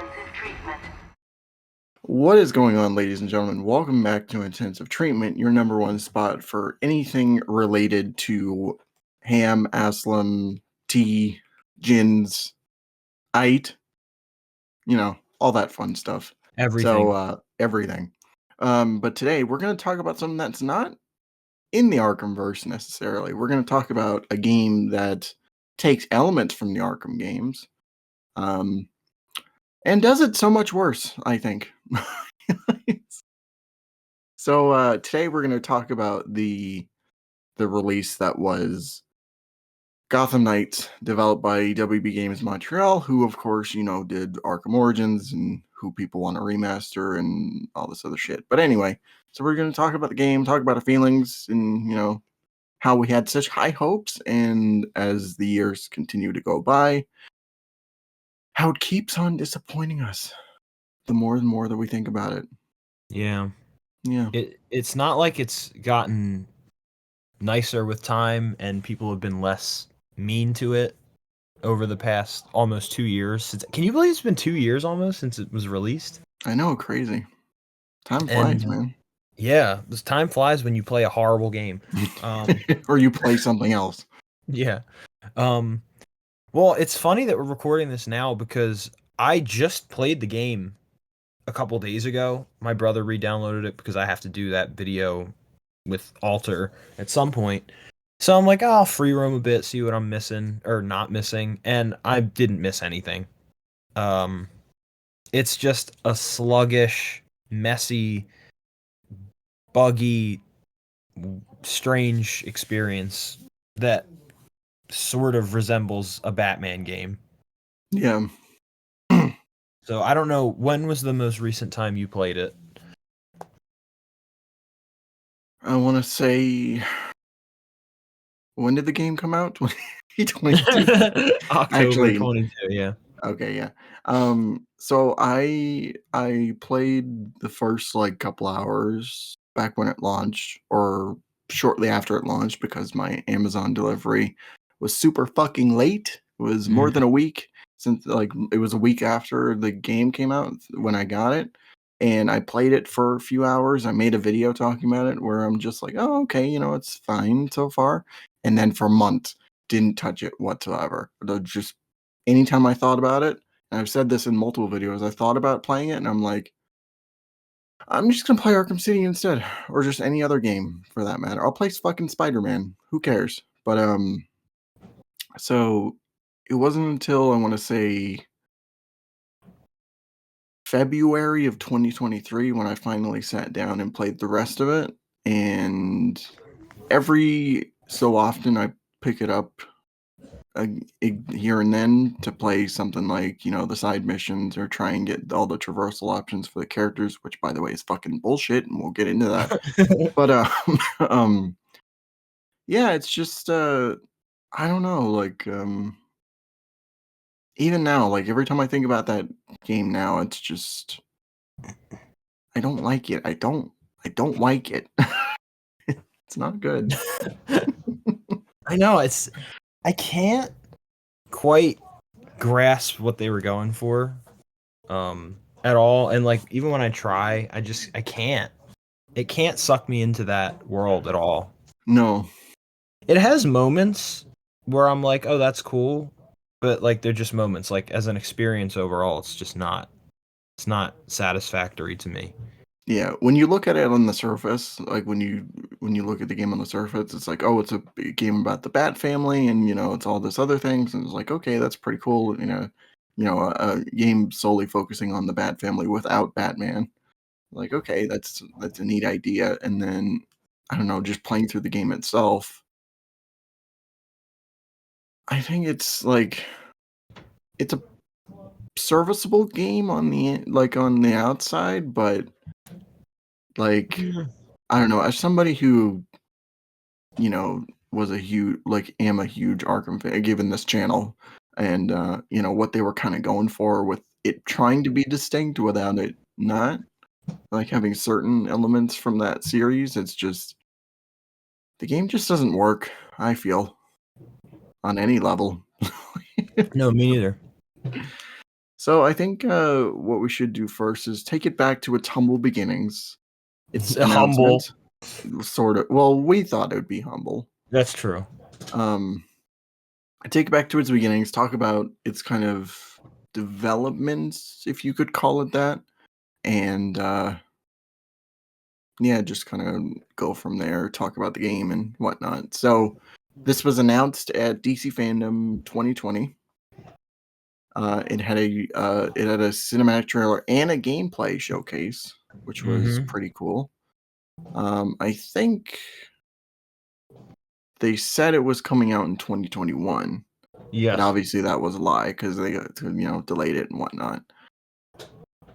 intensive treatment. What is going on, ladies and gentlemen? Welcome back to Intensive Treatment, your number one spot for anything related to ham, aslam, tea, gins, ite, all that fun stuff. Everything. So, everything. But today we're going to talk about something that's not in the Arkhamverse necessarily. We're going to talk about a game that takes elements from the Arkham games, and does it so much worse, I think. So today we're going to talk about the release that was Gotham Knights, developed by WB Games Montreal, who of course did Arkham Origins and who people want to remaster and all this other shit. But anyway, so we're going to talk about the game, talk about our feelings, and how we had such high hopes, and as the years continue to go by, how it keeps on disappointing us the more and more that we think about it. Yeah. Yeah. It's not like it's gotten nicer with time and people have been less mean to it over the past almost 2 years. Can you believe it's been 2 years almost since it was released? I know, crazy. Time flies, man. Yeah, this time flies when you play a horrible game. Or you play something else. Yeah. Well, it's funny that we're recording this now because I just played the game a couple days ago. My brother re-downloaded it because I have to do that video with Alter at some point. So I'm like, I'll free roam a bit, see what I'm missing or not missing, and I didn't miss anything. It's just a sluggish, messy, buggy, strange experience that sort of resembles a Batman game. Yeah. So I don't know, when was the most recent time you played it? I want to say, when did the game come out? 2022. October Actually, 22, yeah. Okay, yeah. So I played the first couple hours back when it launched, or shortly after it launched, because my Amazon delivery was super fucking late. It was more than a week since it was a week after the game came out when I got it. And I played it for a few hours. I made a video talking about it where I'm just like, oh, okay, it's fine so far. And then for months, didn't touch it whatsoever. Just anytime I thought about it, and I've said this in multiple videos, I thought about playing it, and I'm like, I'm just gonna play Arkham City instead, or just any other game for that matter. I'll play fucking Spider-Man. Who cares? But so it wasn't until I want to say February of 2023 when I finally sat down and played the rest of it. And every so often I pick it up here and then to play something like the side missions, or try and get all the traversal options for the characters, which by the way is fucking bullshit, and we'll get into that. But yeah, it's just I don't know, even now, every time I think about that game now, it's just I don't like it. I don't like it. It's not good. I know, I can't quite grasp what they were going for at all, and even when I try, I can't. It can't suck me into that world at all. No. It has moments where I'm like, oh, that's cool, but they're just moments. As an experience overall, it's not satisfactory to me. Yeah, when you look at it on the surface, when you look at the game on the surface, it's like, oh, it's a game about the Bat family, and it's all this other things, and it's like, okay, that's pretty cool. A game solely focusing on the Bat family without Batman. Like, okay, that's a neat idea. And then I don't know, just playing through the game itself, I think it's it's a serviceable game on the outside, but I don't know, as somebody who was a huge am a huge Arkham fan, given this channel, and what they were kind of going for with it trying to be distinct without it not having certain elements from that series, it's just the game just doesn't work, I feel, on any level. No, me neither. So I think what we should do first is take it back to its humble beginnings. Its Humble. announcement, sort of. Well, we thought it would be humble. That's true. Um, take it back to its beginnings. Talk about its kind of developments, if you could call it that, and yeah, just kind of go from there. Talk about the game and whatnot. So this was announced at DC Fandom 2020. It had a cinematic trailer and a gameplay showcase, which was Mm-hmm. pretty cool. I think they said it was coming out in 2021, but Yes. obviously that was a lie because they delayed it and whatnot.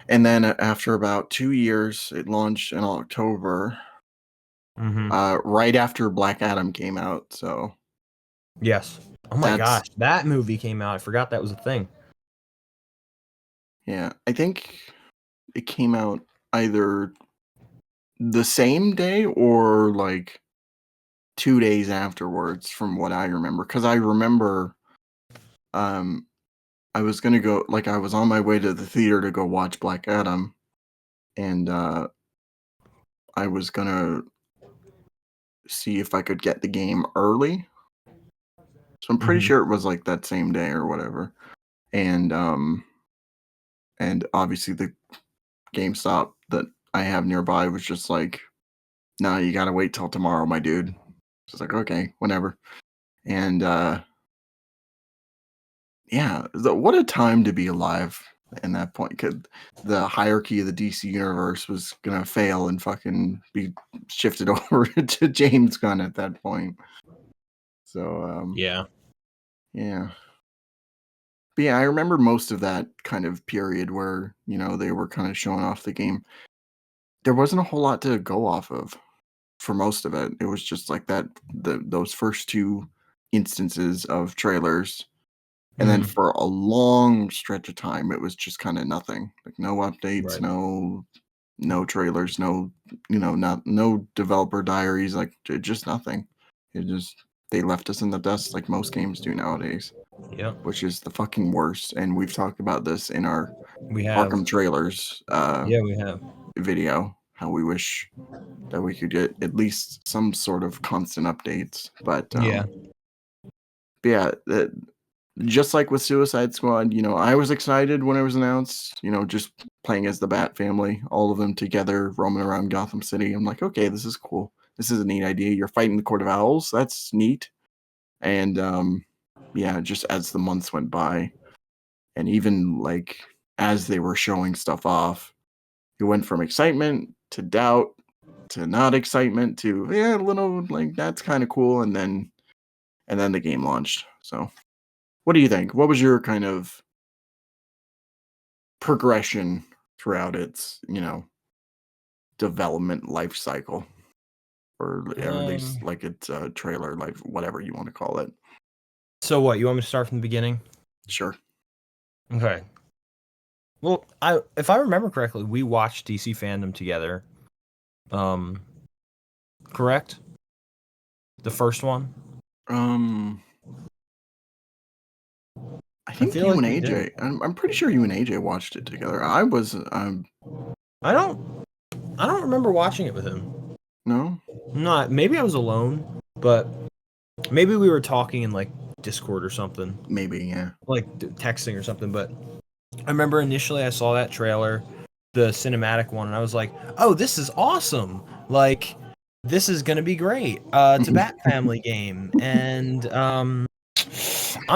And then after about 2 years, it launched in October, Mm-hmm. right after Black Adam came out. So Yes. Oh my that's gosh, that movie came out. I forgot that was a thing. yeah. I think it came out either the same day or like 2 days afterwards, from what I remember. Because I remember, um, I was gonna go, like, I was on my way to the theater to go watch Black Adam, and I was gonna see if I could get the game early. So I'm pretty Mm-hmm. sure it was like that same day or whatever. And obviously the GameStop that I have nearby was just like, "No, you gotta wait till tomorrow, my dude." Just like, okay, whatever. And yeah, what a time to be alive in that point. Could the hierarchy of the DC universe was gonna fail and fucking be shifted over to James Gunn at that point. So Yeah. yeah. But yeah, I remember most of that kind of period where, they were kind of showing off the game. There wasn't a whole lot to go off of for most of it. It was just like that those first two instances of trailers. And then Mm-hmm. for a long stretch of time, it was just kind of nothing. Like no updates, Right. no trailers, no developer diaries, like just nothing. It just they left us in the dust like most games do nowadays, Yep. which is the fucking worst. And we've talked about this in our We have. Arkham trailers Yeah, we have. video, how we wish that we could get at least some sort of constant updates. Yeah. But yeah, just like with Suicide Squad, I was excited when it was announced, just playing as the Bat family, all of them together roaming around Gotham City. I'm like, okay, this is cool. This is a neat idea. You're fighting the Court of Owls. That's neat. And yeah, just as the months went by, and even like as they were showing stuff off, it went from excitement to doubt to not excitement to yeah, a little like that's kind of cool, and then the game launched. So, what do you think? What was your kind of progression throughout its, development life cycle, or at least Um. like its trailer life, whatever you want to call it. So what? You want me to start from the beginning? Sure. Okay. Well, if I remember correctly, we watched DC Fandom together. Um. Correct. The first one. Um, I I think feel you like and we did. AJ. I'm pretty sure you and AJ watched it together. I was I don't. I don't remember watching it with him. no, Not. Maybe I was alone, but maybe we were talking in like Discord or something, maybe yeah. like texting or something. But I remember initially I saw that trailer, the cinematic one, and I was like, "Oh, this is awesome! Like, this is gonna be great. It's a Bat Family game, and I'm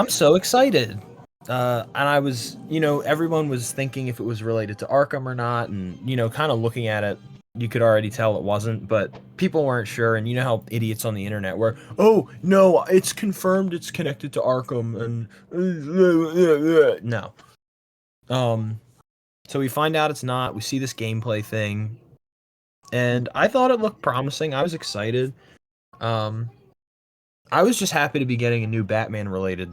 so excited." And I was, everyone was thinking if it was related to Arkham or not, and kind of looking at it, you could already tell it wasn't, but people weren't sure. And you know how idiots on the internet were, "Oh no, it's confirmed, it's connected to Arkham," and no. Um, so we find out it's not. We see this gameplay thing, and I thought it looked promising. I was excited. Um, I was just happy to be getting a new Batman related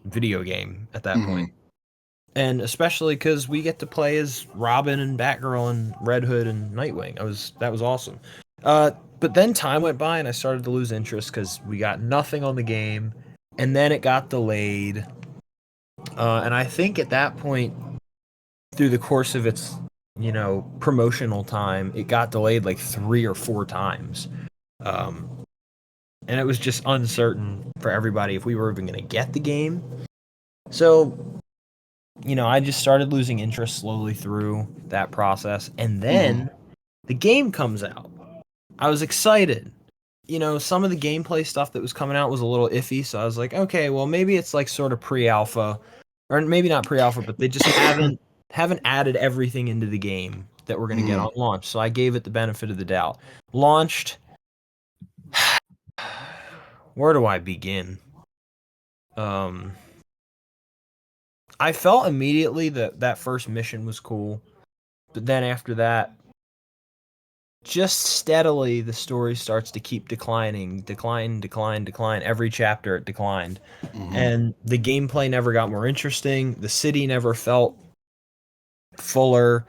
video game at that Hmm. point. And especially because we get to play as Robin and Batgirl and Red Hood and Nightwing. That was awesome. But then time went by and I started to lose interest because we got nothing on the game, and then it got delayed. And I think at that point through the course of its, promotional time, it got delayed like 3 or 4 times. Um, and it was just uncertain for everybody if we were even going to get the game. So, I just started losing interest slowly through that process. And Mhm. then the game comes out. I was excited. Some of the gameplay stuff that was coming out was a little iffy. So I was like, okay, well, maybe it's like sort of pre alpha, or maybe not pre alpha, but they just haven't added everything into the game that we're going to get on Mhm. launch. So I gave it the benefit of the doubt. Launched. Where do I begin? Um, I felt immediately that that first mission was cool, but then after that, just steadily the story starts to keep decline. Every chapter it declined, Mhm. and the gameplay never got more interesting. The city never felt fuller.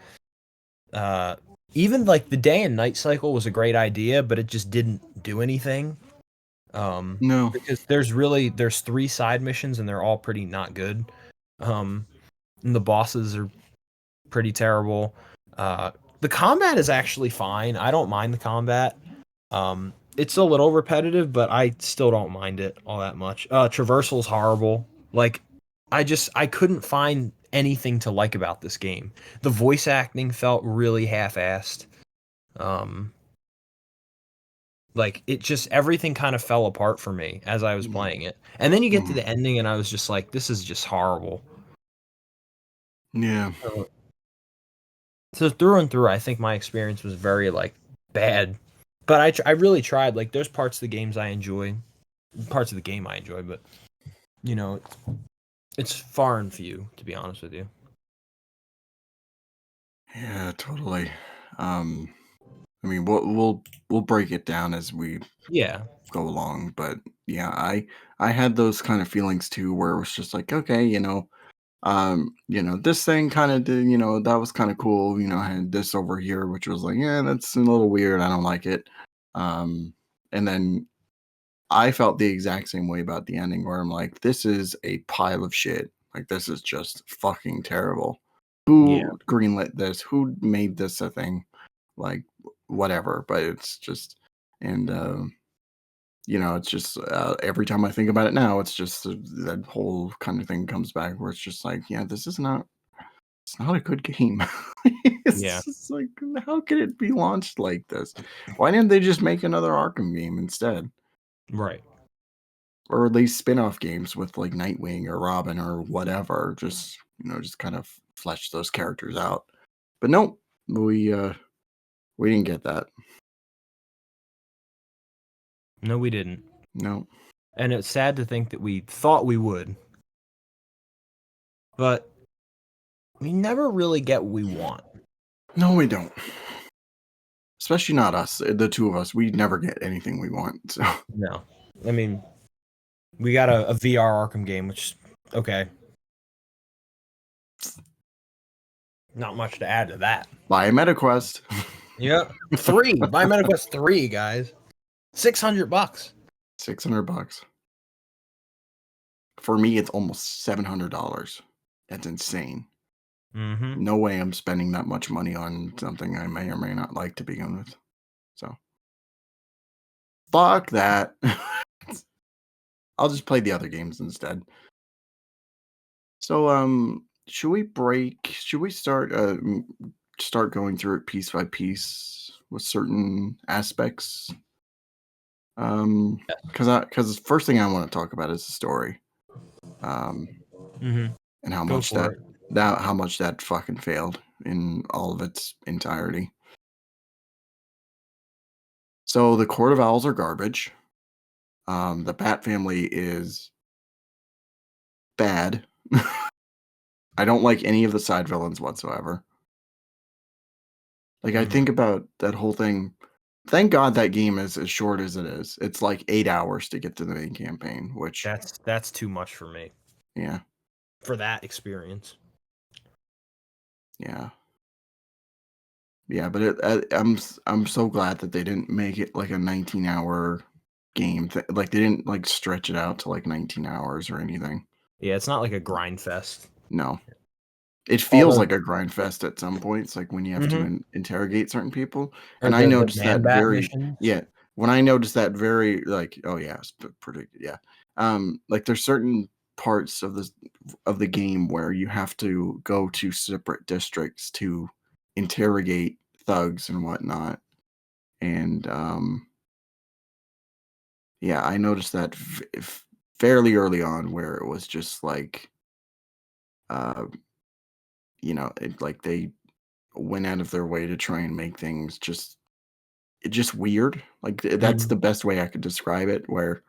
Uh, Even like the day and night cycle was a great idea, but it just didn't do anything. No. Because there's 3 side missions and they're all pretty not good. Um, and the bosses are pretty terrible. Uh, the combat is actually fine. I don't mind the combat. It's a little repetitive, but I still don't mind it all that much. Traversal's horrible. Like, I couldn't find anything to like about this game. The voice acting felt really half-assed. Um, like it just everything kind of fell apart for me as I was Mhm. playing it. And then you get to Mhm. the ending, and I was just like, this is just horrible. Yeah. So, so through and through, I think my experience was very like bad. But I really tried. Like, there's parts of the games I enjoy, parts of the game I enjoy, but you know, it's far and few, to be honest with you. Yeah, totally. Um, I mean, we'll break it down as we Yeah, go along, but yeah, I had those kind of feelings too, where it was just like, okay, this thing kind of did, that was kind of cool. I had this over here, which was like, yeah, that's a little weird. I don't like it. Um, and then I felt the exact same way about the ending, where I'm like, this is a pile of shit. Like, this is just fucking terrible. yeah, Who greenlit this? Who made this a thing? Like, whatever. But it's just, and it's just every time I think about it now, it's just that whole kind of thing comes back, where it's just like, yeah, this is not. It's not a good game. yeah, It's just like, how could it be launched like this? Why didn't they just make another Arkham game instead? right. Or at least spin-off games with like Nightwing or Robin or whatever. Just kind of flesh those characters out. But nope, we didn't get that. No, we didn't. No. And it's sad to think that we thought we would, but we never really get what we want. No, we don't. Especially not us. The two of us. We never get anything we want. So No. I mean, we got a VR Arkham game, which, okay, not much to add to that. buy a MetaQuest. Yep. Three. Buy MetaQuest 3, guys. $600. $600. For me, it's almost $700. That's insane. Mm-hmm. No way I'm spending that much money on something I may or may not like to begin with. So fuck that. I'll just play the other games instead. So should we start going through it piece by piece with certain aspects? Because first thing I want to talk about is the story. Um Mm-hmm. and how Go much for that it. how much that fucking failed in all of its entirety. So the Court of Owls are garbage. The Bat family is bad. I don't like any of the side villains whatsoever. Like, I Mm-hmm. think about that whole thing. Thank God that game is as short as it is. It's like 8 hours to get to the main campaign, which That's too much for me yeah, for that experience. yeah, yeah, but I'm so glad that they didn't make it like a 19-hour game. Like, they didn't, like, stretch it out to, like, 19 hours or anything. Yeah, it's not like a grind fest. No. It All feels the like a grind fest at some points, like, when you have to mhm, interrogate certain people, or and I the noticed that Man-Bat very missions. yeah, when I noticed that very, like oh, yeah, it's predicted, yeah. Like, there's certain parts of the game where you have to go to separate districts to interrogate thugs and whatnot, and, yeah, I noticed that fairly early on where it was just like, uh, like, they went out of their way to try and make things just weird. Like, that's Mhm. the best way I could describe it, where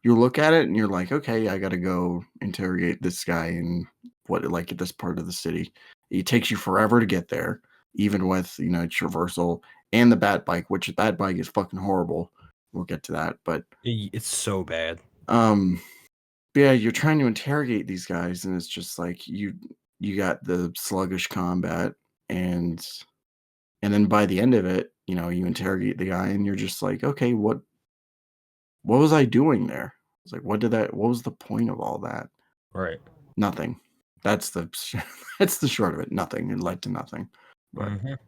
you look at it and you're like, "Okay, I gotta go interrogate this guy in like, at this part of the city." It takes you forever to get there, even with, traversal and the bat bike, which the bat bike is fucking horrible. We'll get to that, but, It's so bad. um, yeah, you're trying to interrogate these guys, and it's just like you got the sluggish combat, and then by the end of it, you interrogate the guy and you're just like, "Okay, what was I doing there?" It's like, what was the point of all that?" Right. Nothing. That's the that's the short of it. Nothing. It led to nothing. But, Mhm.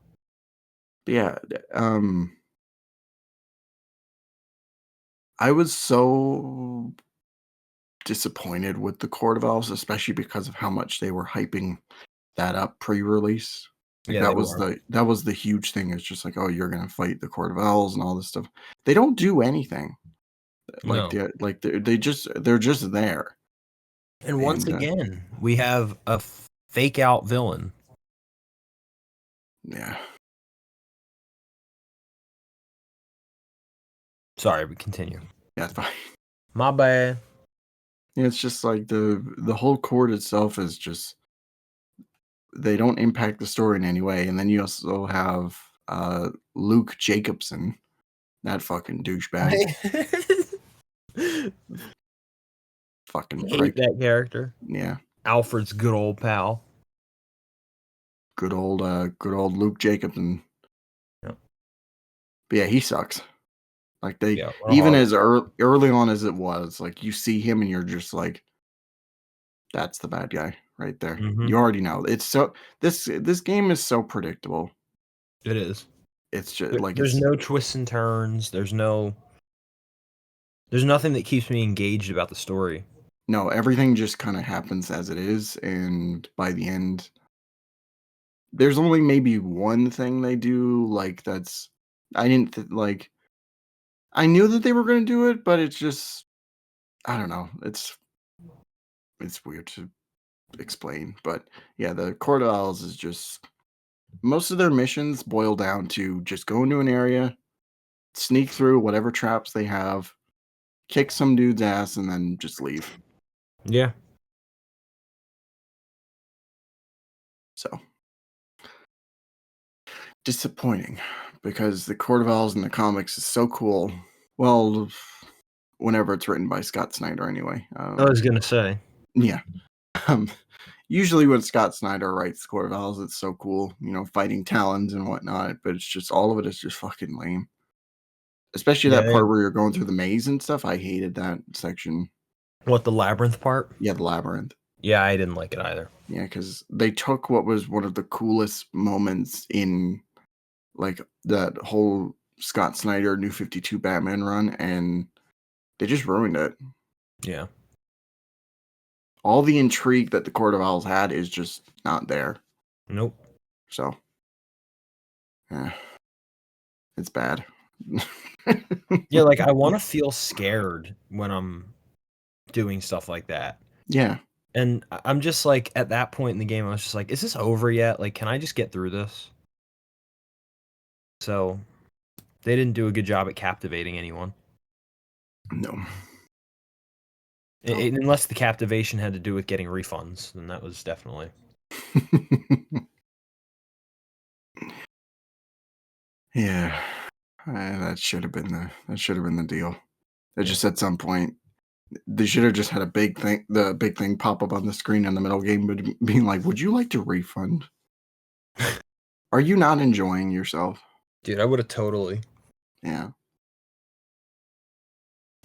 yeah, I was so disappointed with the Court of Owls, especially because of how much they were hyping that up pre-release. Like, Yeah, they were. that was the huge thing. It's just like, "Oh, you're gonna fight the Court of Owls," and all this stuff. They don't do anything. Like, No. they're just there, And once and, again, we have a fake out villain. yeah, Sorry, but continue. yeah, it's fine. My bad. Yeah, it's just like the whole court itself is just they don't impact the story in any way, and then you also have, Luke Jacobson, that fucking douchebag, I fucking hate prick. that character. Yeah, Alfred's good old pal. good old Luke Jacobson. Yeah. But yeah, he sucks. Like, they Yeah, what a even horrible as early on as it was, like, you see him and you're just like, "That's the bad guy right there." mhm. You already know. It's so this game is so predictable. It is. It's just There's no twists and turns, there's nothing that keeps me engaged about the story. no, everything just kinda happens as it is, and by the end, there's only maybe one thing they do, like, that's I didn't like, I knew that they were gonna do it, but it's just I don't know, it's weird to explain, but, yeah, the Court of Owls is just most of their missions boil down to just go into an area, sneak through whatever traps they have, kick some dude's ass, and then just leave. Yeah. So, disappointing because the Court of Owls in the comics is so cool. Well, whenever it's written by Scott Snyder anyway. I was gonna say. Yeah. Um, usually when Scott Snyder writes Court of Owls, it's so cool, fighting talons and whatnot, but it's just all of it is just fucking lame. Especially Yeah, that part where you're going through the maze and stuff. I hated that section. what, the labyrinth part? Yeah, the labyrinth. Yeah, I didn't like it either. Yeah, because they took what was one of the coolest moments in like that whole Scott Snyder New 52 Batman run and they just ruined it. Yeah. All the intrigue that the Court of Owls had is just not there. Nope. So, yeah, it's bad. Yeah, like, I wanna feel scared when I'm doing stuff like that. Yeah. And I'm just like, at that point in the game, I was just like, "Is this over yet? Like, can I just get through this?" So, they didn't do a good job at captivating anyone. No. I No. unless the captivation had to do with getting refunds, then that was definitely Yeah. That should have been the deal. It yeah. just at some point they should have just had the big thing pop up on the screen in the middle game, but being like, "Would you like to refund? Are you not enjoying yourself?" Dude, I would've totally Yeah.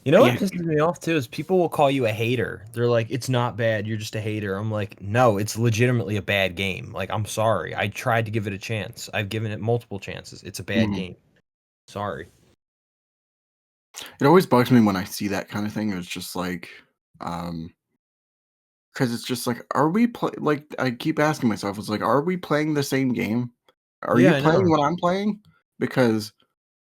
You know what Yeah. pisses me off too is people will call you a hater. They're like, "It's not bad. You're just a hater." I'm like, "No, it's legitimately a bad game. Like, I'm sorry. I tried to give it a chance. I've given it multiple chances. It's a bad Mhm. game. Sorry." It always bugs me when I see that kind of thing. It's just like, um, because it's just like, are we like, I keep asking myself, it's like, are we playing the same game? Are Yeah, you I playing know. what I'm playing? Because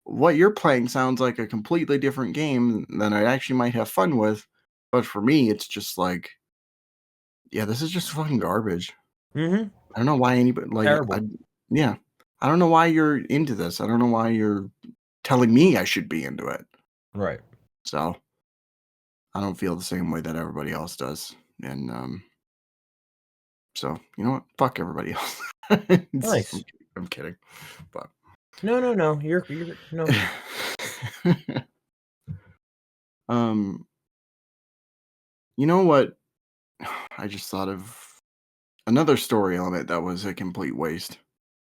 what you're playing sounds like a completely different game than I actually might have fun with. But for me, it's just like, yeah, this is just fucking garbage. Mhm. I don't know why anybody like Terrible. yeah. I don't know why you're into this. I don't know why you're telling me I should be into it. Right. So I don't feel the same way that everybody else does. And so you know what? Fuck everybody else. Nice. I'm kidding. But No, no, no. You're no need. um you know what? I just thought of another story element that was a complete waste.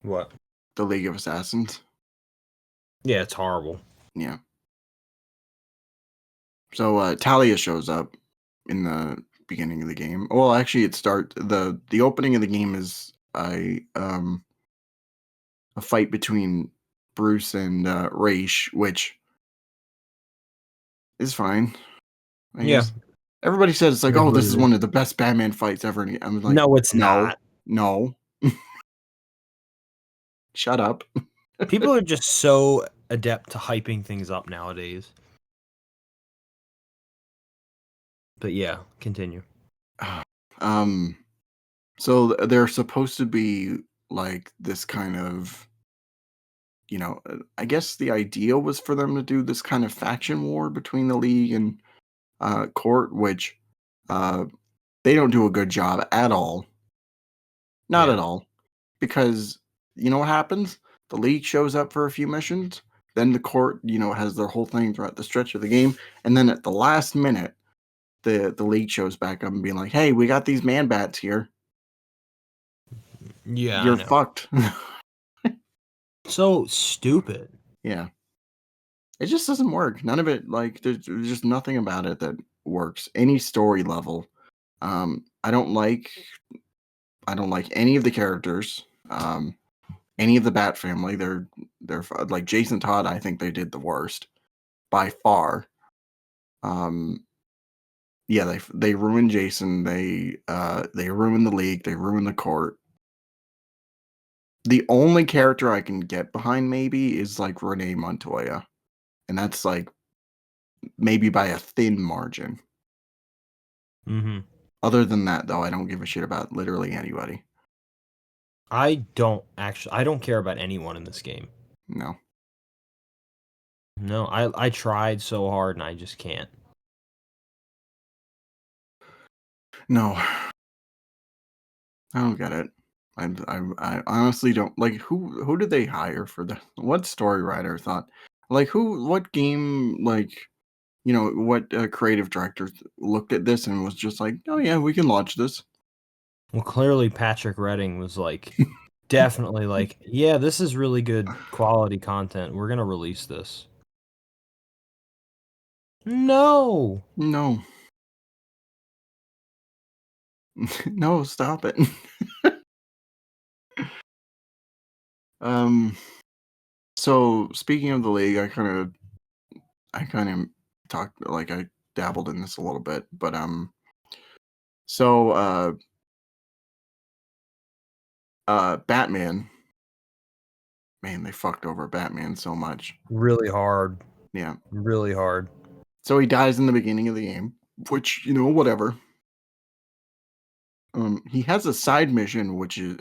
What? The League of Assassins. Yeah, it's horrible. Yeah. So Talia shows up in the beginning of the game. Well, actually, the opening of the game is a fight between Bruce and Raish, which is fine, I Yeah, guess. Everybody says it's I like, oh, agree this is with you. one of the best Batman fights ever. And I'm like, No, it's no, not. no, shut up. People are just so adept to hyping things up nowadays. But yeah, continue. um, so they're supposed to be like this kind of, I guess the idea was for them to do this kind of faction war between the League and Court, which uh, they don't do a good job at all. Not Yeah. at all. Because you know what happens? The League shows up for a few missions, then the Court, has their whole thing throughout the stretch of the game, and then at the last minute, the League shows back up and being like, "Hey, we got these man bats here. Yeah, I You're know. fucked." So stupid. Yeah. It just doesn't work. None of it, like, there's just nothing about it that works. Any story level. I don't like any of the characters. Any of the Bat family. Like Jason Todd. I think they did the worst by far. Um, yeah, they ruined Jason. They ruined the League. They ruined the Court. The only character I can get behind maybe is like Renee Montoya, and that's like maybe by a thin margin. Mhm. Other than that, though, I don't give a shit about literally anybody. I don't care about anyone in this game. No, No, I tried so hard and I just can't. no, I don't get it. I honestly don't like who did they hire for the what story writer thought like who what game like what creative director looked at this and was just like, oh yeah, we can launch this. Well, clearly Patrick Redding was like definitely like, "Yeah, this is really good quality content. We're gonna release this." No. No, no, stop it. um, so speaking of the league, I kind of talked like I dabbled in this a little bit, but so Batman, man, they fucked over Batman so much. Really hard. Yeah, Really hard. so he dies in the beginning of the game, which whatever. He has a side mission which is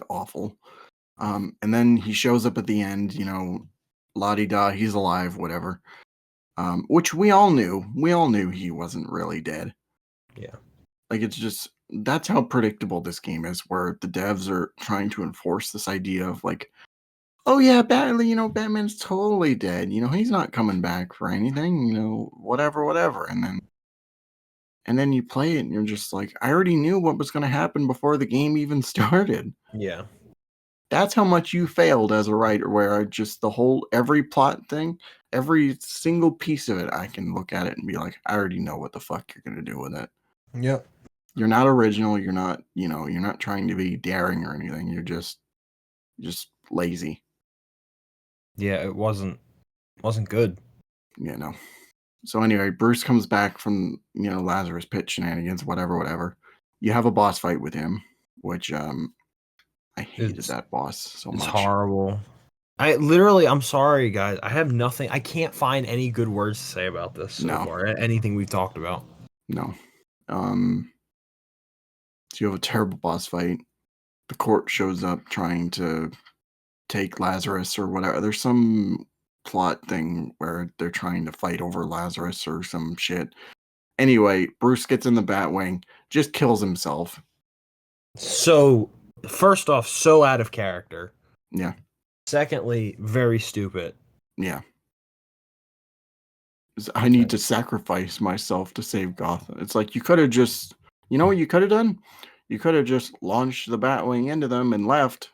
awful. And then he shows up at the end, la di da, he's alive, whatever. Which we all knew. We all knew he wasn't really dead. Yeah. Like it's just that's how predictable this game is, where the devs are trying to enforce this idea of like, oh yeah, Batman's totally dead. He's not coming back for anything. Whatever, whatever. And then you play it, and you're just like, I already knew what was going to happen before the game even started. Yeah. That's how much you failed as a writer, where just every plot thing, every single piece of it, I can look at it and be like, I already know what the fuck you're gonna do with it. Yep. You're not original. You're not, you're not trying to be daring or anything. You're just lazy. Yeah, it wasn't good. You know. So anyway, Bruce comes back from Lazarus Pit shenanigans, whatever. You have a boss fight with him, which I hated It's that boss so it's much. horrible. I'm sorry, guys. I have nothing. I can't find any good words to say about this so No, far. Anything we've talked about. no. So you have a terrible boss fight. The court shows up trying to take Lazarus or whatever. There's some plot thing where they're trying to fight over Lazarus or some shit. Anyway, Bruce gets in the Batwing, just kills himself. So, first off, so out of character. Yeah, Secondly, very stupid. yeah. I need to sacrifice myself to save Gotham. It's like you could have just, you know what you could have done? You could have just launched the Batwing into them and left.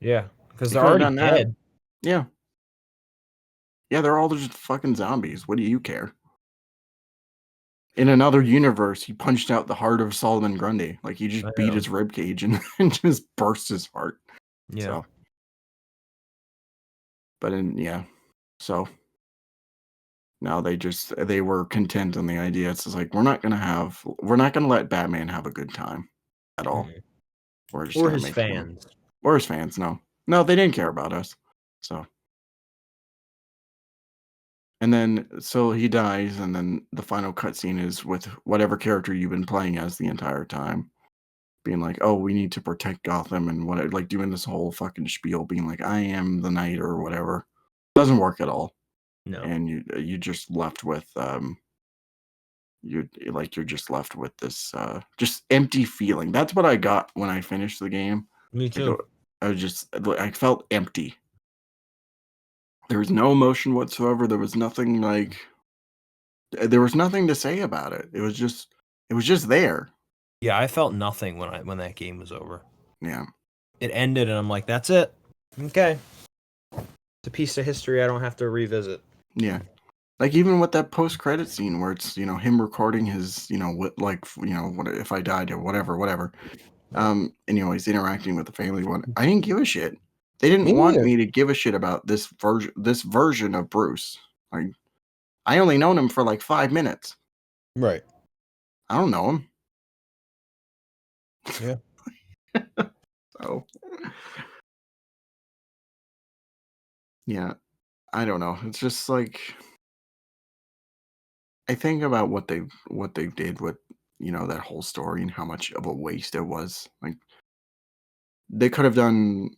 Yeah, because You they're could have already done that. dead. Yeah. Yeah, they're all just fucking zombies. What do you care? In another universe, he punched out the heart of Solomon Grundy. Like he I just beat know. his rib cage and, and just burst his heart. Yeah. So, but so now they were content on the idea. It's just like we're not gonna let Batman have a good time at all. Mm. We're just Or gonna his make him fans. or his fans. No, they didn't care about us. So, and then so he dies, and then the final cutscene is with whatever character you've been playing as the entire time, being like, "Oh, we need to protect Gotham," and what like doing this whole fucking spiel, being like, "I am the knight" or whatever. Doesn't work at all, No. and you just left with you're just left with this just empty feeling. That's what I got when I finished the game. Me Like too. I felt empty. There was no emotion whatsoever. There was nothing to say about it. It was just there. Yeah, I felt nothing when that game was over. Yeah. It ended, and I'm like, that's it. Okay. It's a piece of history I don't have to revisit. Yeah. Like even with that post-credit scene where it's, him recording his, what like, what if I died or whatever. Anyways, interacting with the family one. I didn't give a shit. They Me didn't want neither. me to give a shit about this version of Bruce. Like I only known him for like 5 minutes. Right. I don't know him. Yeah. So yeah, I don't know. It's just like I think about what they did with, that whole story and how much of a waste it was. Like they could have done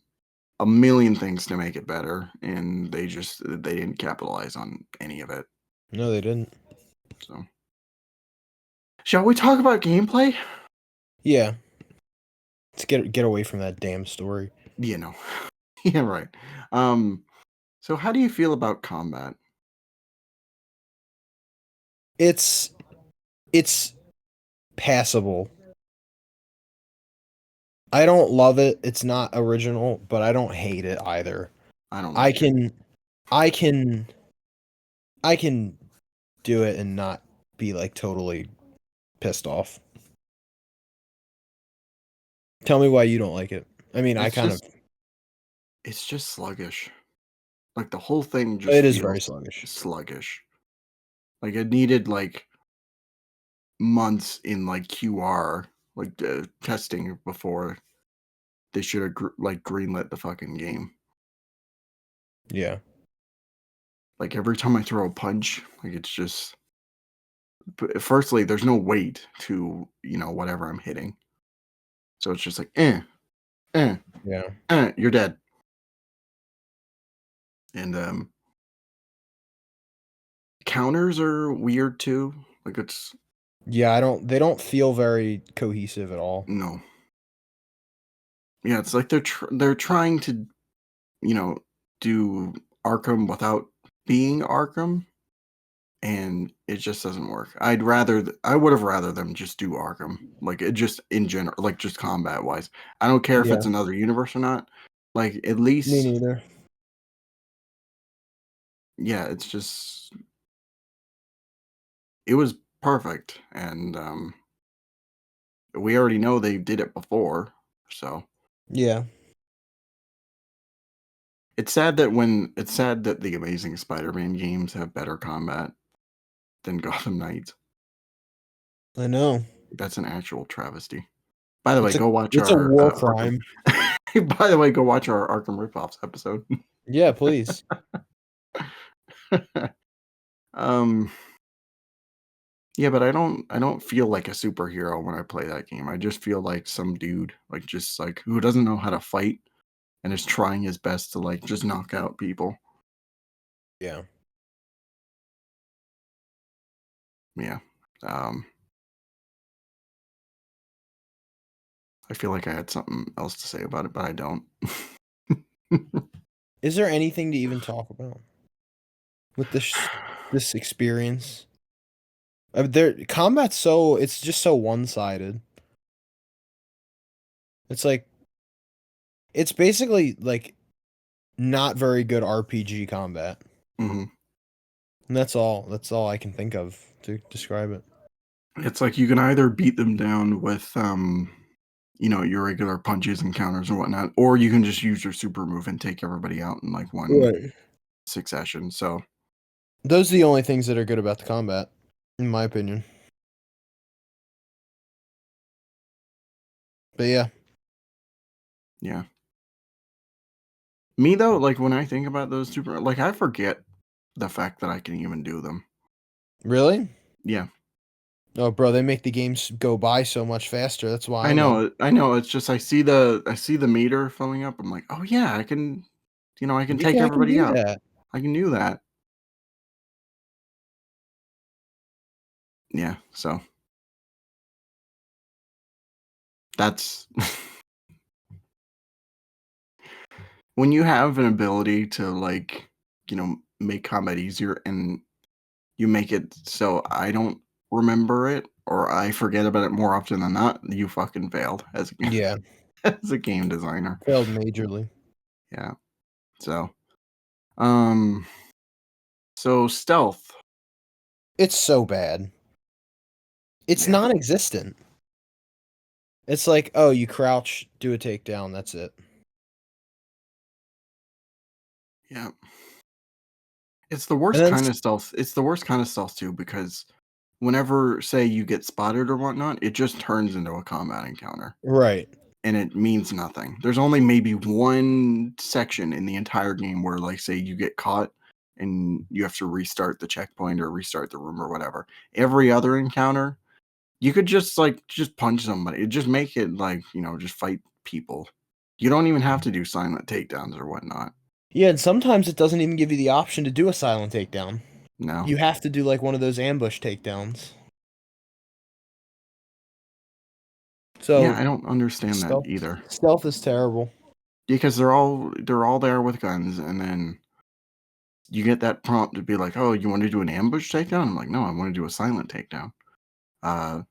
a million things to make it better, and they didn't capitalize on any of it. No, they didn't. So, shall we talk about gameplay? Yeah. Let's get away from that damn story. You know, yeah, right. So how do you feel about combat? It's it's passable. I don't love it. It's not original, but I don't hate it either. I don't I like it. can I can I can do it and not be like totally pissed off. Tell me why you don't like it. I mean, I It's kind of just it's just sluggish. Like the whole thing just it is very feels sluggish. sluggish. Like it needed like months in like QR, like testing before they should have like greenlit the fucking game. Yeah. Like every time I throw a punch, like it's just. Firstly, there's no weight to whatever I'm hitting, so it's just like eh, Yeah. you're dead. And counters are weird too. Like it's Yeah, they don't feel very cohesive at all. no, yeah, it's like they're trying to you know do Arkham without being Arkham, and it just doesn't work. I would have rather them just do Arkham, like it just in general, like just combat wise. I don't care if Yeah. it's another universe or not. Like at Me least neither. yeah, it's just it was perfect, and, we already know they did it before, so Yeah, it's sad that the Amazing Spider-Man games have better combat than Gotham Knights. I know. That's an actual travesty. By the way, It's a go watch it's a our, war Arkham crime. by the way, go watch our Arkham Ripoffs episode. Yeah, please. Um, yeah, but I don't feel like a superhero when I play that game. I just feel like some dude, like, just, like, who doesn't know how to fight and is trying his best to, like, just knock out people. Yeah. Yeah. Um, I feel like I had something else to say about it, but I don't. Is there anything to even talk about with this experience? There combat's so it's just so one-sided. It's like it's basically like not very good RPG combat. Mhm. And that's all I can think of to describe it. It's like you can either beat them down with, your regular punches and counters and whatnot, or you can just use your super move and take everybody out in, like, one Right. succession, so, Those are the only things that are good about the combat, in my opinion. But yeah. yeah. Me, though, like, when I think about those super like, I forget the fact that I can even do them. Really? Yeah. Oh, bro, they make the games go by so much faster. That's why I know. I know, it's just I see the meter filling up, I'm like, "Oh, yeah, I can take Yeah, I can everybody do out. that. I can do that." Yeah, so that's when you have an ability to, like, make combat easier and you make it so I don't remember it or I forget about it more often than not, you fucking failed as a Yeah, as a game designer. failed majorly. Yeah. So, um, so stealth. It's so bad. It's Yeah. non-existent. It's like, oh, you crouch, do a takedown, that's it. Yeah. It's the And worst then kind of stealth. It's the worst kind of stealth too because whenever say you get spotted or whatnot, it just turns into a combat encounter right. and it means nothing. There's only maybe one section in the entire game where, like, say you get caught and you have to restart the checkpoint or restart the room or whatever. Every other encounter, you could just, like, just punch somebody. Just make it like, just fight people. You don't even have to do silent takedowns or whatnot. Yeah, and sometimes it doesn't even give you the option to do a silent takedown. No. You have to do like one of those ambush takedowns. Yeah, So I don't understand that stealth either. stealth is terrible. Because they're all there with guns, and then you get that prompt to be like, "Oh, you want to do an ambush takedown?" I'm like, "No, I want to do a silent takedown." Uh,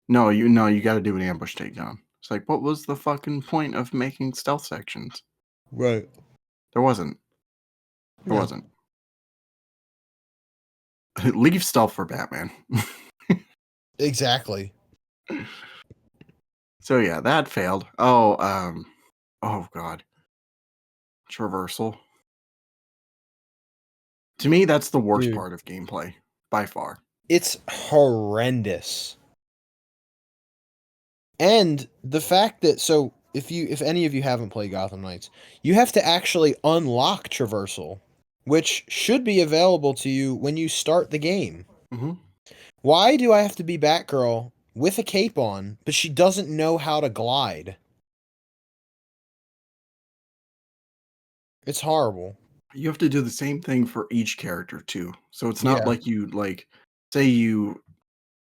no, you got to do an ambush takedown. It's like, what was the fucking point of making stealth sections? Right. There wasn't. There No. wasn't. Leave stealth for Batman. Exactly. So yeah, that failed. Oh god, traversal. To me, that's the worst Dude, part of gameplay by far. it's horrendous. And the fact that so if any of you haven't played Gotham Knights, you have to actually unlock traversal, which should be available to you when you start the game. Hmm. Why do I have to be Batgirl with a cape on, but she doesn't know how to glide? It's horrible. You have to do the same thing for each character too. So it's not Yeah, like you like say you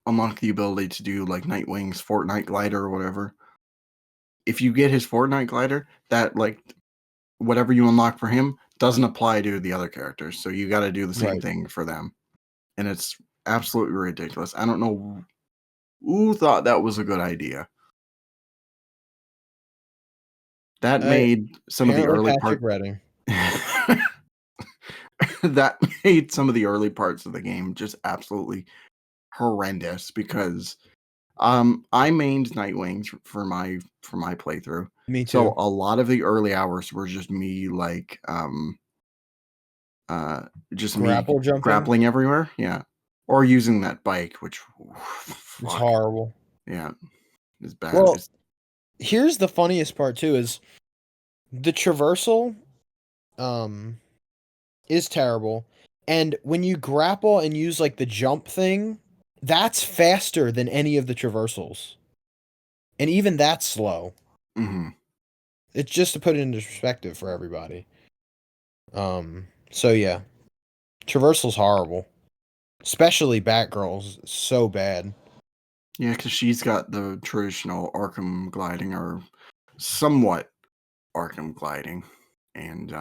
unlock the ability to do like Nightwing's Fortnite glider or whatever. If you get his Fortnite glider, that like whatever you unlock for him doesn't apply to the other characters. So you got to do the same right. thing for them. And it's absolutely ridiculous. I don't know who thought that was a good idea. That I made some of the apparently early Patrick part Redding. that made some of the early parts of the game just absolutely horrendous because I mained Nightwing for my playthrough. Me So too. a lot of the early hours were just me like uh just me Grapple jumping grappling everywhere, yeah. Or using that bike, which is fuck. horrible. Yeah, is bad. Well, It's here's the funniest part too is the traversal um is terrible. And when you grapple and use like the jump thing, that's faster than any of the traversals. And even that's slow. mhm. It's just to put it into perspective for everybody. So yeah, traversal's horrible. Especially Batgirl's so bad. Yeah, because she's got the traditional Arkham gliding or somewhat Arkham gliding. And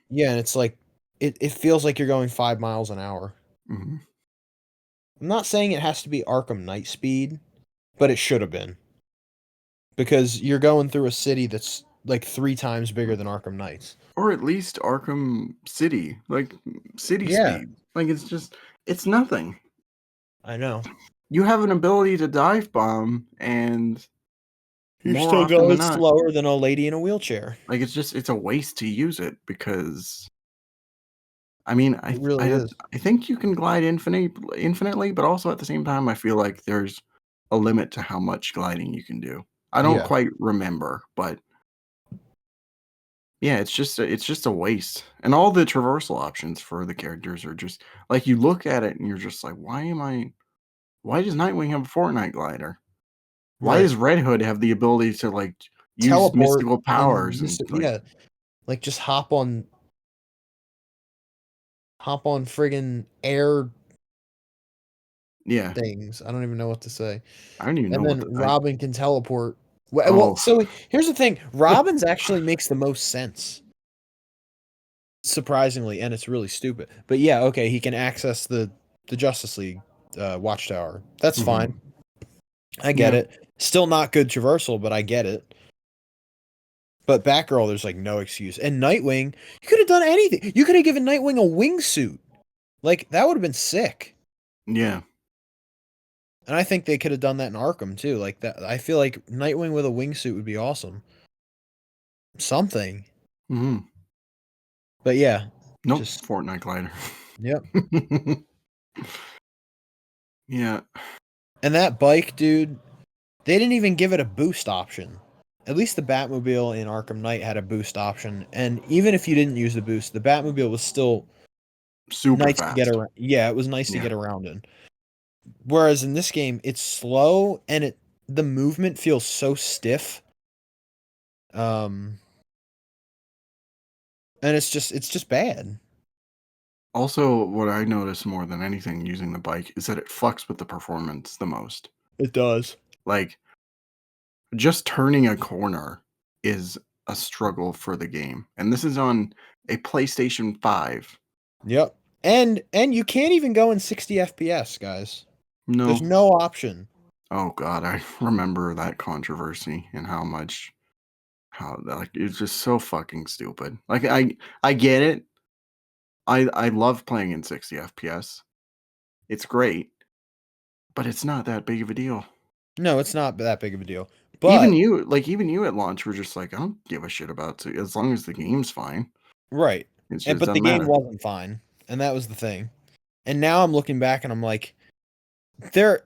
Yeah, and it's like it feels like you're going 5 miles an hour. mhm. I'm not saying it has to be Arkham Knight speed, but it should have been. Because you're going through a city that's like 3 times bigger than Arkham Knights. Or at least Arkham City, like city Yeah, speed. Like it's nothing. I know. You have an ability to dive bomb, and You're more still often going than not, slower than a lady in a wheelchair. like it's a waste to use it because I mean It really is. I think you can glide infinitely, but also at the same time I feel like there's a limit to how much gliding you can do. I don't Yeah, quite remember, but yeah, it's just a waste. And all the traversal options for the characters are just like you look at it and you're just like, why does Nightwing have a Fortnite glider? Why right. does Red Hood have the ability to like use Teleport mystical and powers and just like yeah, like just hop on friggin' air yeah, things. I don't even know what to say. I don't even know And what then the, I Robin can teleport. Well, oh so here's the thing. Robin's actually makes the most sense, surprisingly, and it's really stupid. But yeah, okay, he can access the Justice League watchtower. That's fine. mhm. I get Yeah, it. Still not good traversal, but I get it. But Batgirl, there's like no excuse. And Nightwing, you could have done anything. You could have given Nightwing a wingsuit. Like that would have been sick. yeah, And I think they could have done that in Arkham too. Like that, I feel like Nightwing with a wingsuit would be awesome. Something. mhm. But yeah, Nope, just Fortnite glider. yep. Yeah, And that bike, dude, they didn't even give it a boost option. At least the Batmobile in Arkham Knight had a boost option, and even if you didn't use the boost, the Batmobile was still super nice to get fast. around. Yeah, it was nice to Yeah. get around in. Whereas in this game, it's slow and the movement feels so stiff. Um, and it's just bad. Also, what I notice more than anything using the bike is that it fucks with the performance the most. It does. Like, just turning a corner is a struggle for the game, and this is on a PlayStation 5. Yep. And you can't even go in 60 FPS, guys. There's No. no option. Oh god, I remember that controversy and how like, it's just so fucking stupid. Like, I get it. I love playing in 60 FPS. It's great, but it's not that big of a deal. No, it's not that big of a deal. But Even you at launch were just like, "I don't give a shit about it as long as the game's fine." right. It And just but the doesn't game matter. wasn't fine. And that was the thing. And now I'm looking back and I'm like, there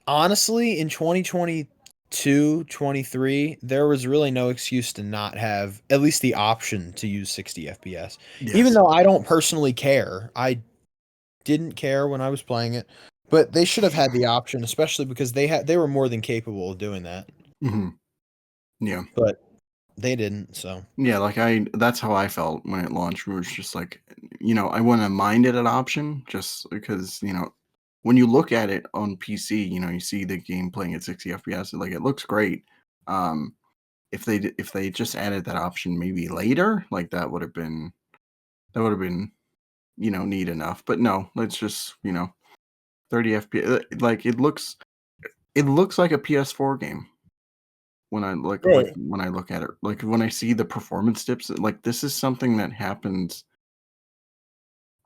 honestly in 2022, 23, there was really no excuse to not have at least the option to use 60 FPS. Even Yes. though I don't personally care. I didn't care when I was playing it, but they should have had the option, especially because they were more than capable of doing that. Mhm. Yeah. But they didn't, so Yeah, like, I that's how I felt when it launched, where it's just like, I wouldn't have minded an option just because, when you look at it on PC, you see the game playing at 60 FPS, like, it looks great. Um, if they just added that option maybe later, like, that would have been, neat enough, but no, let's just, 30 FPS, like, it looks like a PS4 game when I right. when I look at it. Like, when I see the performance dips, like, this is something that happens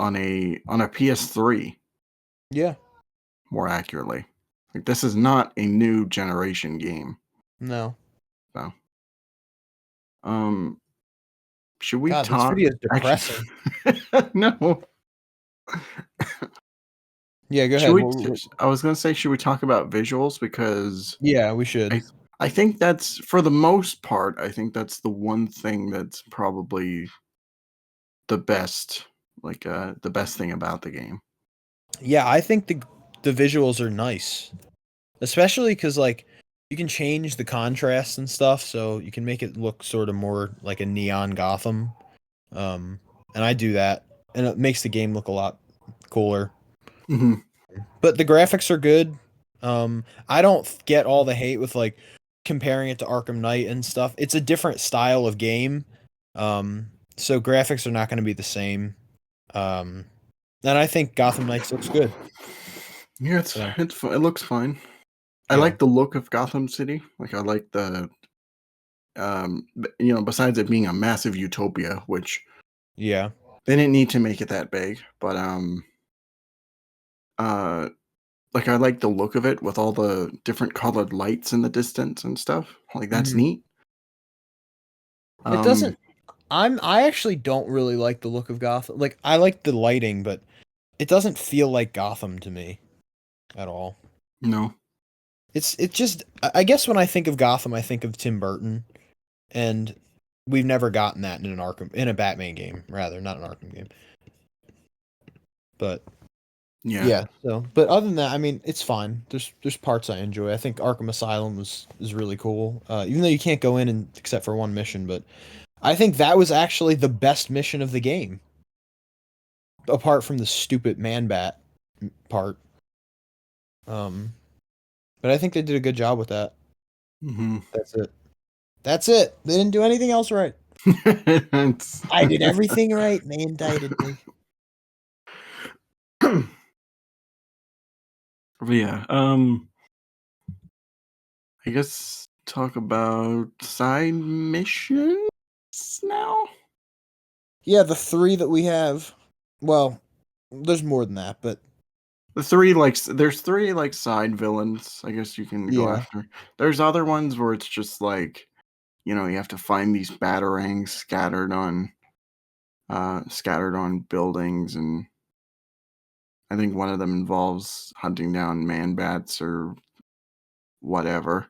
on a PS3, Yeah. more accurately. Like this is not a new generation game. No. So, um, should we God, this talk? video is Actually, depressing. no. Yeah, go Should ahead. we? I was gonna say, should we talk about visuals because Yeah, we should. I I think that's for the most part. I think that's the one thing that's probably the best, the best thing about the game. Yeah, I think the visuals are nice, especially because like you can change the contrast and stuff, so you can make it look sort of more like a neon Gotham. Um, and I do that, and it makes the game look a lot cooler. Mhm. But the graphics are good. I don't get all the hate with like comparing it to Arkham Knight and stuff. It's a different style of game. So graphics are not going to be the same. Um, and I think Gotham Knights looks good. Yeah, So it looks fine. I yeah, like the look of Gotham City. Like I like the besides it being a massive utopia, which yeah. they didn't need to make it that big, but uh like I like the look of it with all the different colored lights in the distance and stuff. Like that's Mhm. neat. It Um doesn't. I actually don't really like the look of Gotham. Like I like the lighting, but it doesn't feel like Gotham to me at all. no. It's just I guess when I think of Gotham, I think of Tim Burton, and we've never gotten that in an Arkham in a Batman game, rather, not an Arkham game. But Yeah. yeah, so but other than that, I mean, it's fine. There's parts I enjoy. I think Arkham Asylum is really cool. Even though you can't go in and except for one mission, but I think that was actually the best mission of the game, apart from the stupid man bat part. Um, but I think they did a good job with that. Mhm. That's it. That's it. They didn't do anything else right. It's I did everything right, and they indicted me. But yeah, I guess talk about side missions now. Yeah, the three that we have. Well, there's more than that, but There's three like side villains, I guess you can go yeah. after. There's other ones where it's just like, you have to find these batarangs scattered on buildings, and I think one of them involves hunting down man bats or whatever.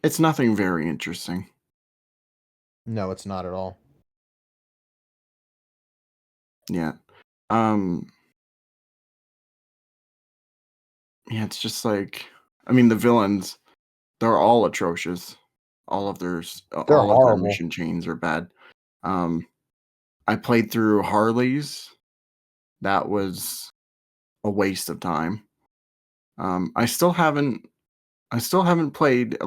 It's nothing very interesting. No, it's not at all. Yeah. Yeah, it's just like, I mean, the villains, they're all atrocious. They're All of their horrible. mission chains are bad. Um, I played through Harley's. That was a waste of time. I still haven't played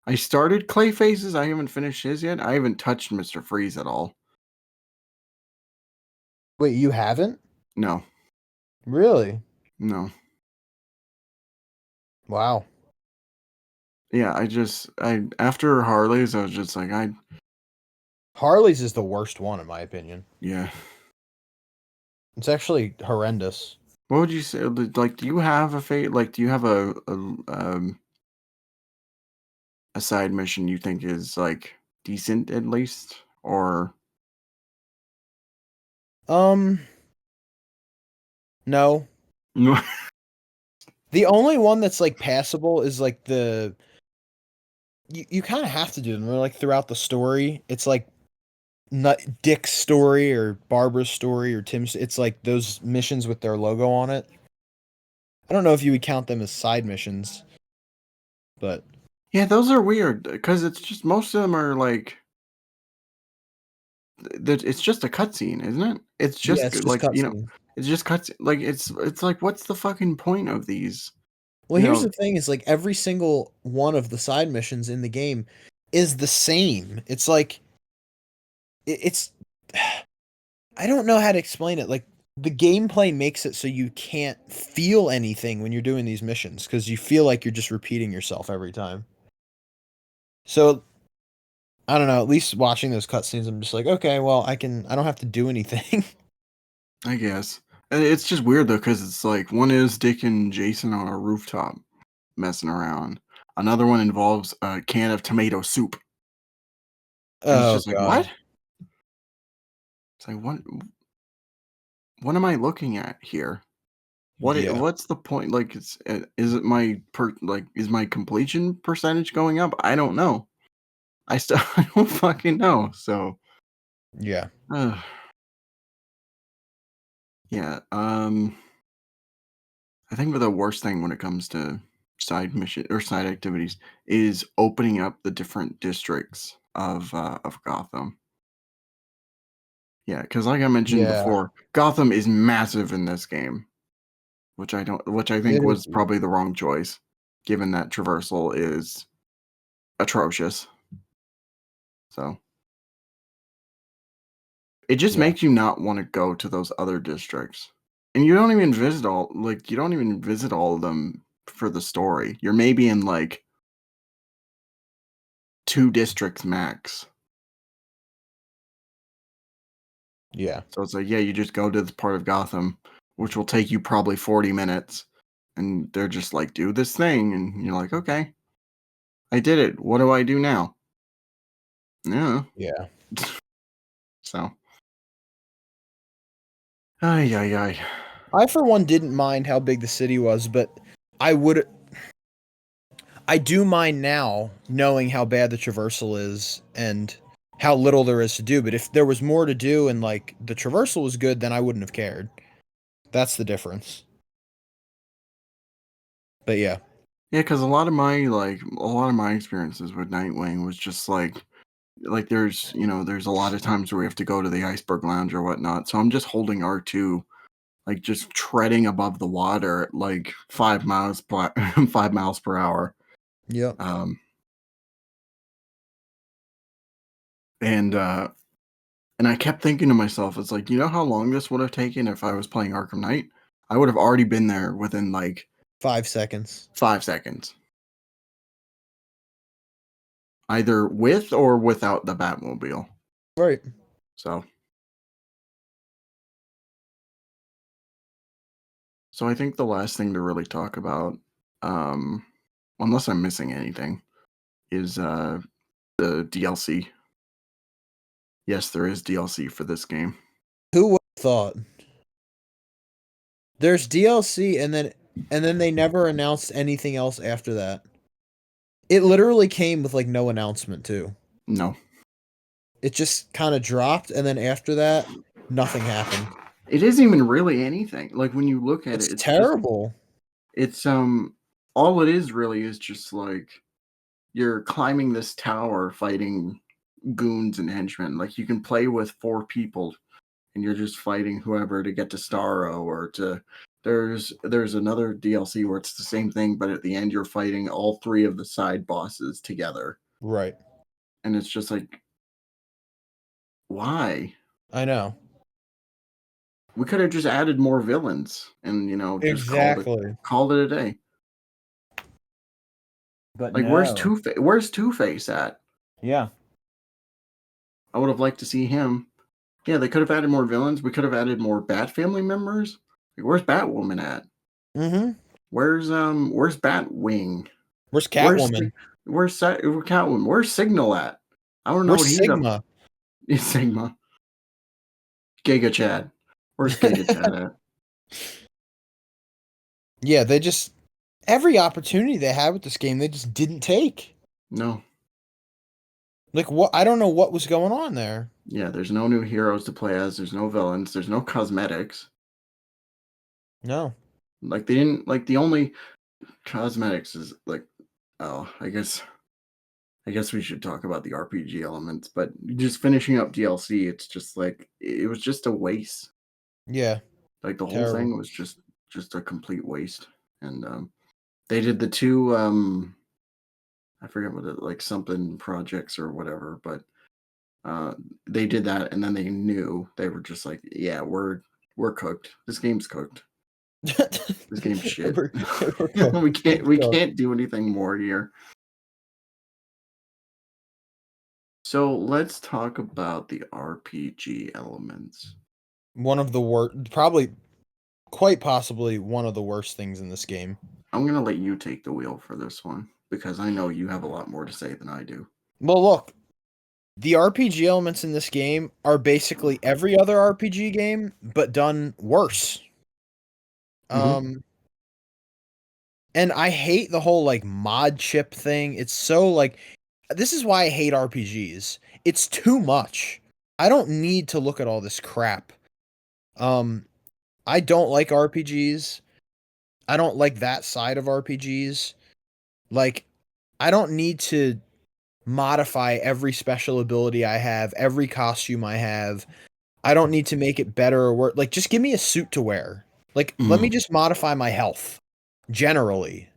I started Clayface's. I haven't finished his yet. I haven't touched Mr. Freeze at all. Wait, you haven't? No. Really? No. Wow. Yeah, I after Harley's I was just like I Harley's is the worst one in my opinion. yeah. It's actually horrendous. What would you say? Like, do you have a fate? Like, do you have a side mission you think is like decent at least, or Um, no. no? The only one that's like passable is like the you kind of have to do them. They're like throughout the story. It's like not Dick's story or Barbara's story or Tim's. It's like those missions with their logo on it. I don't know if you would count them as side missions, but Yeah, those are weird because it's just most of them are like it's just a cutscene, isn't it? It's yeah, just it's just like cutscenes. it's just cuts. Like it's like what's the fucking point of these? Well, You here's know, the thing: is like every single one of the side missions in the game is the same. It's like it's I don't know how to explain it. Like the gameplay makes it so you can't feel anything when you're doing these missions because you feel like you're just repeating yourself every time. So I don't know. At least watching those cutscenes, I'm just like, okay, well, I don't have to do anything. I guess. And it's just weird though, because it's like one is Dick and Jason on a rooftop messing around. Another one involves a can of tomato soup. And it's Oh just like, what? God. It's like what am I looking at here? Yeah. What's the point? Like, is it my is my completion percentage going up? I don't know. I still I don't fucking know. So, Yeah. uh, yeah. I think the worst thing when it comes to side mission or side activities is opening up the different districts of Gotham. Yeah, because like I mentioned Yeah. before, Gotham is massive in this game, which I think It was is. probably the wrong choice, given that traversal is atrocious. So it just Yeah. makes you not want to go to those other districts. And you don't even visit you don't even visit all of them for the story. You're maybe in like 2 districts max. Yeah. So it's like, yeah, you just go to this part of Gotham, which will take you probably 40 minutes, and they're just like, "Do this thing," and you're like, "Okay, I did it. What do I do now?" Yeah. Yeah. So, ay, ay, ay. I for one didn't mind how big the city was, but I would I do mind now knowing how bad the traversal is and how little there is to do. But if there was more to do and like the traversal was good, then I wouldn't have cared. That's the difference. But yeah. Yeah, because a lot of my experiences with Nightwing was just there's there's a lot of times where we have to go to the Iceberg Lounge or whatnot. So I'm just holding R2, like just treading above the water at like 5 miles per 5 miles per hour. Yep. Um, and And I kept thinking to myself, it's like, you know how long this would have taken if I was playing Arkham Knight? I would have already been there within like 5 seconds. 5 seconds, either with or without the Batmobile. Right. So, so I think the last thing to really talk about, um, unless I'm missing anything, is the DLC. Yes, there is DLC for this game. Who would have thought? There's DLC and then they never announced anything else after that. It literally came with like no announcement too. No, It just kind of dropped and then after that nothing happened. it isn't even really anything. Like when you look at it, It's terrible. it's all it is really is just like you're climbing this tower fighting goons and henchmen. Like you can play with 4 people and you're just fighting whoever to get to Starro or to there's another DLC where it's the same thing, but at the end you're fighting all 3 of the side bosses together. Right. And it's just like, why? I know. We could have just added more villains and just Exactly. called it a day. But Like no. Where's Two-Face at? Yeah. I would have liked to see him. Yeah, they could have added more villains. We could have added more Bat family members. Like, where's Batwoman at? Mm-hmm. Where's Batwing? Where's Where's Catwoman? Catwoman? Where's Signal at? I don't know what Where's he's up. Sigma? Sigma. Giga Chad. Where's Giga Chad at? Yeah, they just every opportunity they had with this game they just didn't take. No. Like what I don't know what was going on there. Yeah, there's no new heroes to play as. There's no villains. There's no cosmetics. No. Like they didn't like the only cosmetics is like oh, I guess we should talk about the RPG elements, but just finishing up DLC, it's just like it was just a waste. Yeah. Like the whole Terrible. thing was just a complete waste. And they did the 2 I forget what it like something projects or whatever, but uh they did that and then they knew they were just like, yeah, we're cooked. This game's cooked. This game's shit. We're, we're cooked. Game's We cooked. can't do anything more here. So let's talk about the RPG elements. One of the worst, probably quite possibly one of the worst things in this game. I'm gonna let you take the wheel for this one because I know you have a lot more to say than I do. Well, look, the RPG elements in this game are basically every other RPG game, but done worse. Hmm. Um, and I hate the whole like mod chip thing. It's so like, this is why I hate RPGs. It's too much. I don't need to look at all this crap. Um, I don't like RPGs. I don't like that side of RPGs. Like, I don't need to modify every special ability I have, every costume I have. I don't need to make it better or worse. Like, just give me a suit to wear. Like, let me Hmm. just modify my health generally.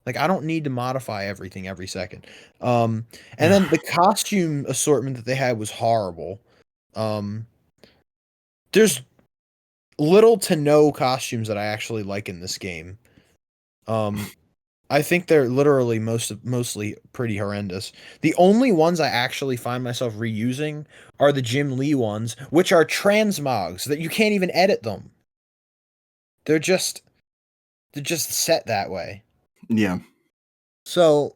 Like, I don't need to modify everything every second. Um, and Yeah, then the costume assortment that they had was horrible. Um, there's little to no costumes that I actually like in this game. Um, I think they're literally mostly pretty horrendous. The only ones I actually find myself reusing are the Jim Lee ones, which are transmogs that you can't even edit them. They're just they're just set that way. yeah, So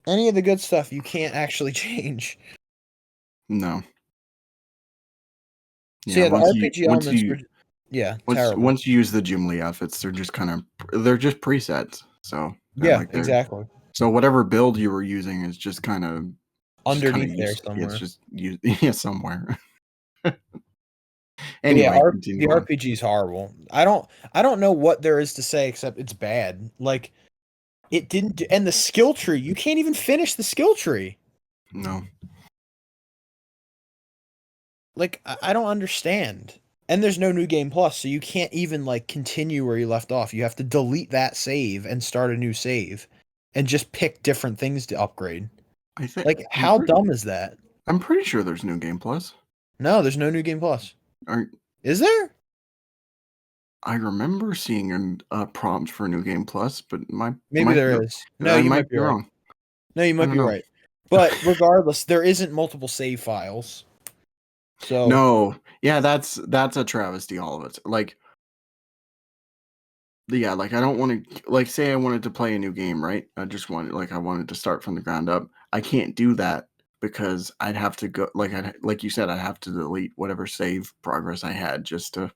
any of the good stuff you can't actually change. no, So yeah. yeah, the Once you RPG once elements were you yeah, once terrible. once you use the Gym Lee outfits, they're just kind of they're just presets. So they're Yeah, like they're exactly. so whatever build you were using is just kind of Underneath there used. Yeah, it's somewhere. just used yeah somewhere. But yeah, Anyway, continue the on. RPG is horrible. I don't know what there is to say except it's bad. Like it didn't do, and the skill tree, you can't even finish the skill tree. No, Like I don't understand. And there's no new game plus, so you can't even like continue where you left off. You have to delete that save and start a new save and just pick different things to upgrade. I think Like I'm how pretty dumb is that? I'm pretty sure there's new game plus. No, there's no new game plus. Or Is there? I remember seeing a prompt for new game plus, but Maybe there is. No, I you might might be be right. wrong. No, you I might don't be know. right. But regardless, there isn't multiple save files. So, No, yeah, that's a travesty. All of it. Like, yeah, like I don't want to like say I wanted to play a new game, right? I wanted to start from the ground up. I can't do that because I'd have to go like you said, I'd have to delete whatever save progress I had just to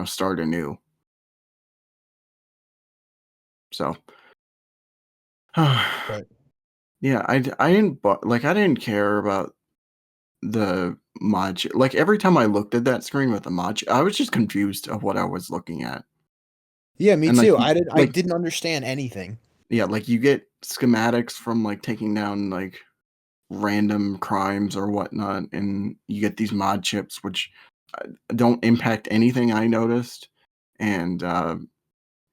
start anew. So, right. yeah, I didn't like I didn't care about the like, every time I looked at that screen with the I was just confused of what I was looking at. Yeah, me And, like, too. you I like didn't understand anything. yeah, like, you get schematics from, like, taking down, like, random crimes or whatnot, and you get these mod chips, which, don't impact anything I noticed, and,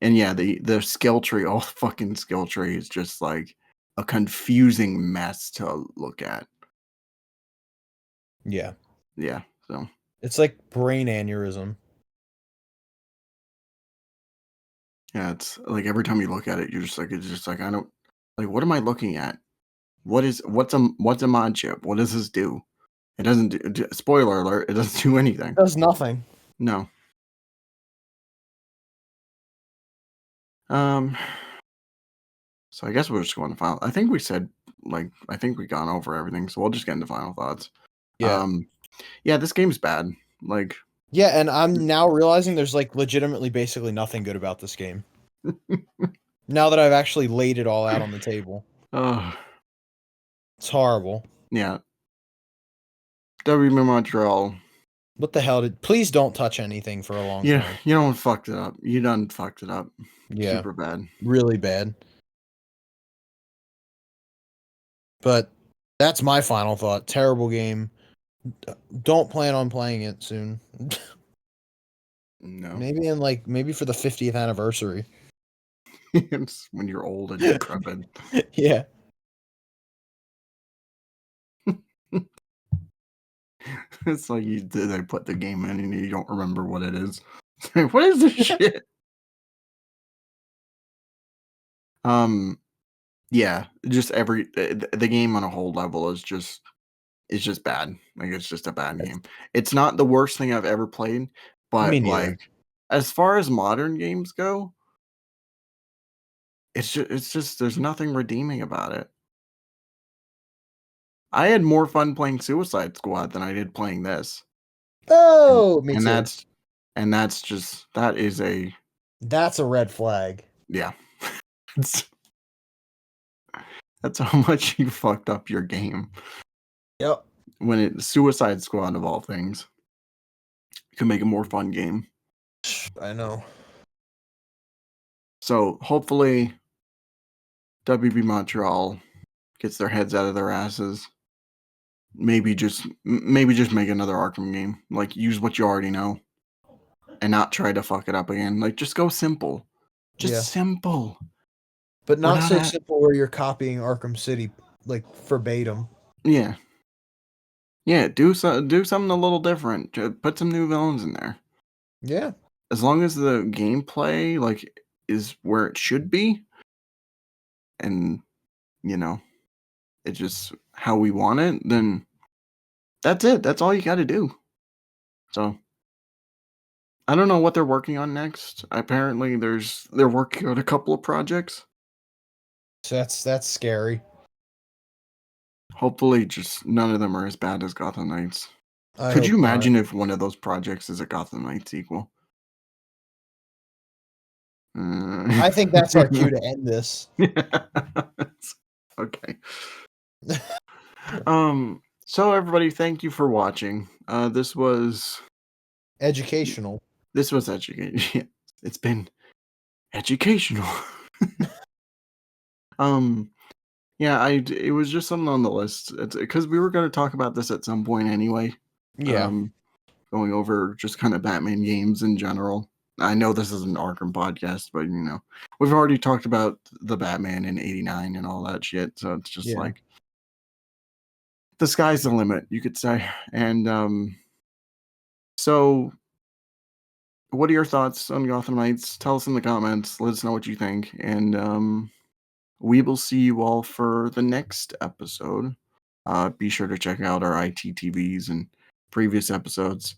yeah, the skill tree, all the fucking skill tree is just, like, a confusing mess to look at. Yeah. Yeah, so It's like brain aneurysm. yeah, it's like every time you look at it, you're just like it's just like I don't like what am I looking at? What's a mod chip? What does this do? It doesn't spoiler alert, it doesn't do anything. Does nothing. No. Um so I guess we're just going to final. I think we said I think we gone over everything, so we'll just get into final thoughts. Yeah. Um yeah, this game's bad. Like Yeah, and I'm now realizing there's like legitimately basically nothing good about this game. Now that I've actually laid it all out on the table. uh It's horrible. yeah. W Montreal. What the hell did please don't touch anything for a long Yeah, time. you don't fucked it up. You done fucked it up. Yeah, Super bad. really bad. But that's my final thought. Terrible game. Don't plan on playing it soon. No. maybe for the 50th anniversary. It's when you're old and decrepit. Yeah. It's like they put the game in and you don't remember what it is. What is this shit? Um, yeah, just the game on a whole level is just It's just bad. Like, it's just a bad game. It's not the worst thing I've ever played, Me but, neither. like, as far as modern games go, it's just there's nothing redeeming about it. I had more fun playing Suicide Squad than I did playing this, and Oh, me and too. that's just that is a That's a red flag. yeah. It's that's how much you fucked up your game Yep. when it Suicide Squad of all things could make a more fun game. I know. So, hopefully, WB Montreal gets their heads out of their asses. Maybe just make another Arkham game. Like, use what you already know and not try to fuck it up again. Like, just go simple. Just Yeah. simple. But We're not not so at simple where you're copying Arkham City like verbatim. yeah. Yeah, do something a little different. Put some new villains in there. Yeah. As long as the gameplay like is where it should be and you know, it's just how we want it, then that's it. That's all you got to do. So, I don't know what they're working on next. Apparently they're working on a couple of projects. So that's scary. Hopefully just none of them are as bad as Gotham Knights. I Could you hope not. imagine if one of those projects is a Gotham Knights sequel? I think that's our cue to end this. Okay. So everybody, thank you for watching. Educational. This was education. It's been educational. Um, yeah, it was just something on the list. It's because we were going to talk about this at some point anyway. Yeah. Um, going over just kind of Batman games in general. I know this is an Arkham podcast, but we've already talked about the Batman in '89 and all that shit. So it's just Yeah. like the sky's the limit, you could say. And so what are your thoughts on Gotham Knights? Tell us in the comments. Let us know what you think. And we will see you all for the next episode. Be sure to check out our ITTVs and previous episodes.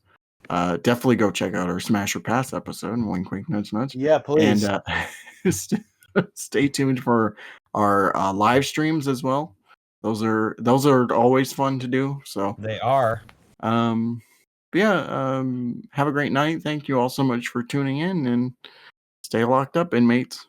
Definitely go check out our Smash or Pass episode. Wink, wink, nudge, nudge. Yeah, And please. stay tuned for our live streams as well. Those are always fun to do. So, They are. um, but yeah, have a great night. Thank you all so much for tuning in and stay locked up, inmates.